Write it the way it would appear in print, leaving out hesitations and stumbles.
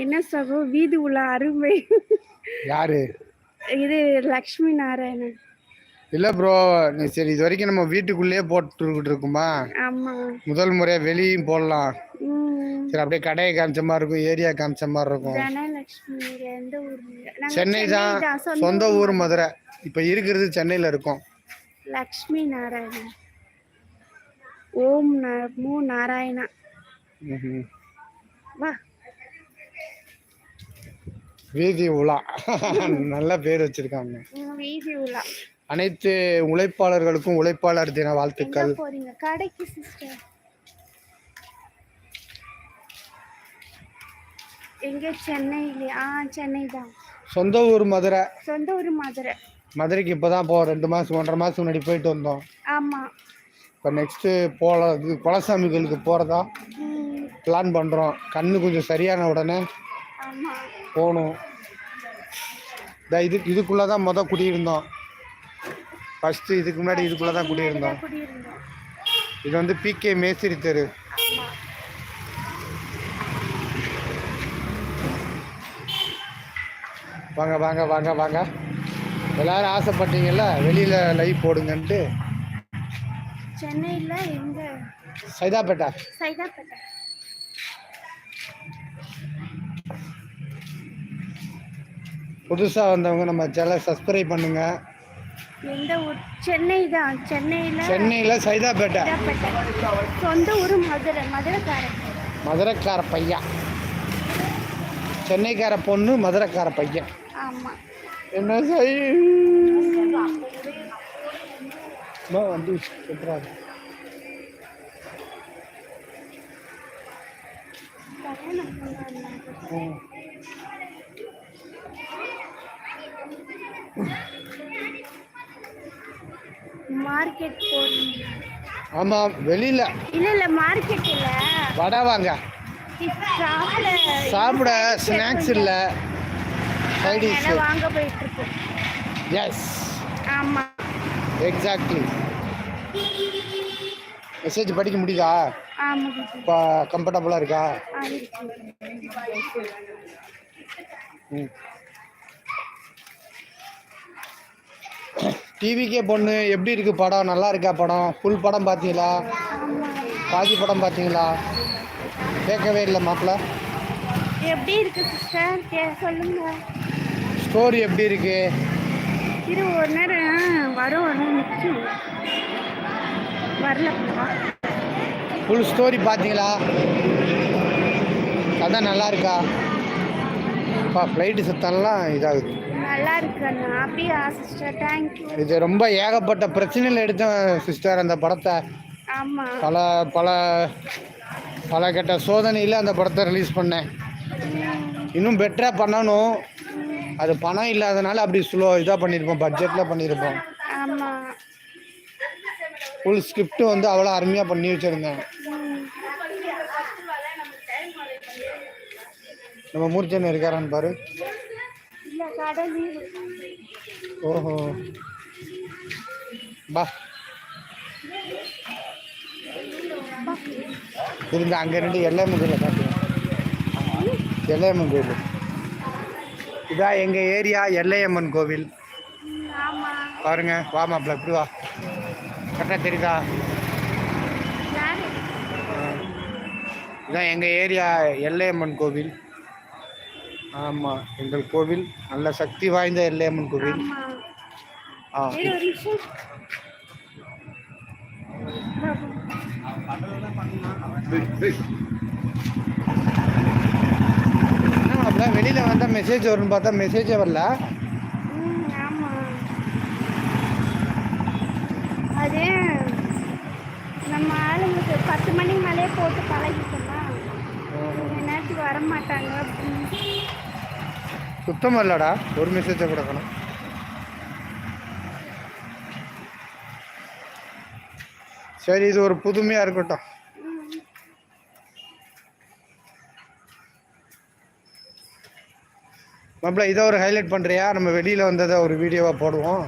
என்ன சகோ வீதி உலா அருமை. யாரு? இது லக்ஷ்மி நாராயணன். இல்ல ப்ரோ, சரி இது வரைக்கும் நம்ம வீட்டுக்குள்ளேயே போட்டுக்கிட்டு இருக்குமா? ஆமா. முதல் முறையா வெளியும் போடலாம். சரி அப்படியே கடையை காமிச்ச மாதிரி இருக்கும், ஏரியா காமிச்ச மாதிரி இருக்கும். தனலட்சுமி எந்த ஊர்? சென்னை தான், சொந்த ஊர் மதுரை. இப்ப இருக்கிறது சென்னையில இருக்கும். லக்ஷ்மி நாராயணன். ஓம் நமோ நாராயணா. வா. வீதி உலா நல்ல பேர் வச்சிருக்காங்க. வீதி உலா. அனைத்து உழைப்பாளர்களுக்கும் உழைப்பாளர் தின வாழ்த்துக்கள். போறீங்க கடைக்கு சிஸ்டர்? எங்க? சென்னையில? சென்னை தான். சொந்த ஊர் மதுரை. சொந்த ஊர் மதுரை. மதுரைக்கு இப்பதான் 2 மாசம் 1.5 மாசம் முன்னாடி போயிட்டு வந்தோம். ஆமா. இப்போ நெக்ஸ்ட் போகிறது குலசாமி கோயிலுக்கு போகிறதா பிளான் பண்ணுறோம். கண்ணு கொஞ்சம் சரியான உடனே போகணும். இதுக்குள்ளே தான் குடியிருந்தோம். ஃபஸ்ட்டு இதுக்கு முன்னாடி இதுக்குள்ளே தான் குடியிருந்தோம். இது வந்து பிகே மேஸ்திரி தெரு. வாங்க வாங்க வாங்க வாங்க. எல்லாரும் ஆசைப்பட்டீங்கல்ல வெளியில் லைவ் போடுங்கன்ட்டு. சென்னையில் எங்க? சைதாப்பேட்டை. சைதாப்பேட்டை. புதுசாக வந்தவங்க நம்ம சேனலை சப்ஸ்கிரைப் பண்ணுங்க. எந்த ஊர்? சென்னை தான். சென்னையில் சைதாப்பேட்டை. சொந்த ஊர் மதுரை. மதுரைக்காரன். மதுரைக்கார பையன். சென்னைக்கார பொண்ணு, மதுரைக்கார பையன். ஆமாம். என்ன வண்டி சுற்றுறாரு. மார்க்கெட் போறீங்க? ஆமா, வெளியில. இல்ல மார்க்கெட் இல்ல. வடை வாங்க. சாப்பிட ஸ்நாக்ஸ் இல்ல, சைடு டிஷ் வாங்க போயிட்டு இருக்கோம். எஸ். ஆமா, எக்ஸாக்ட்லி. மெசேஜ் படிக்க முடியுதா? ஆமா. கம்ஃபர்டபுளா இருக்கா? டிவிக்கே பொண்ணு எப்படி இருக்கு படம்? நல்லா இருக்கா படம்? ஃபுல் படம் பார்த்தீங்களா? பாதி படம் பார்த்தீங்களா? கேட்கவே இல்லை மாப்பிள்ள. எப்படி இருக்கு சிஸ்டர் சொல்லுங்க. ஸ்டோரி எப்படி இருக்கு? இது ஒரு நேரம் வரும் நிற்கும், வரல. ஃபுல் ஸ்டோரி பார்த்தீங்களா? கதை நல்லா இருக்கா? ஃப்ளைட்டு சத்தம்லாம் இதாகுது. நல்லா இருக்கு அப்படியா சிஸ்டர்? தேங்க்யூ. இது ரொம்ப ஏகப்பட்ட பிரச்சனையில் எடுத்தேன் சிஸ்டர் அந்த படத்தை. ஆமாம். பல பல பல கெட்ட சோதனையில் அந்த படத்தை ரிலீஸ் பண்ணேன். இன்னும் பெட்டராக பண்ணணும். அது பணம் இல்லாதனால அப்படி இதாக பண்ணியிருப்போம், பட்ஜெட்டில் பண்ணியிருப்போம். ஆமாம். ஃபுல் ஸ்கிரிப்ட் வந்து அவ்வளோ அருமையாக பண்ணி வச்சுருந்தேன். நம்ம மூர்ச்சனை இருக்காரான்னு பாரு. ஓஹோ, பா திரும்ப அங்கே 2 எல்லையம்மன் கோயிலில் காட்டுவோம். எல்லையம்மன் கோவில் இதான் எங்கள் ஏரியா. எல்லையம்மன் கோவில் பாருங்க. வா மாப்பிள்ள, இப்படி வா. கரெக்டாக தெரியுதா? இதான் எங்கள் ஏரியா எல்லையம்மன் கோவில். ஆமாம், எங்கள் கோவில் நல்ல சக்தி வாய்ந்த எல்லையம்மன் கோவில். வெளியில வந்தா மெசேஜ் வரும்னு பார்த்தா மெசேஜே வரல. அது நம்ம ஆளுங்களுக்கு 10 மணிக்கு மேலே போட்டு பழகிட்டோம்னா நேரத்துக்கு வர மாட்டாங்க. சுத்தமாக இல்லடா, ஒரு மெசேஜை கொடுக்கணும். சரி, இது ஒரு புதுமையாக இருக்கட்டும். மாப்பிள்ள, இதை ஒரு ஹைலைட் பண்ணுறியா? நம்ம வெளியில் வந்ததை ஒரு வீடியோவாக போடுவோம்.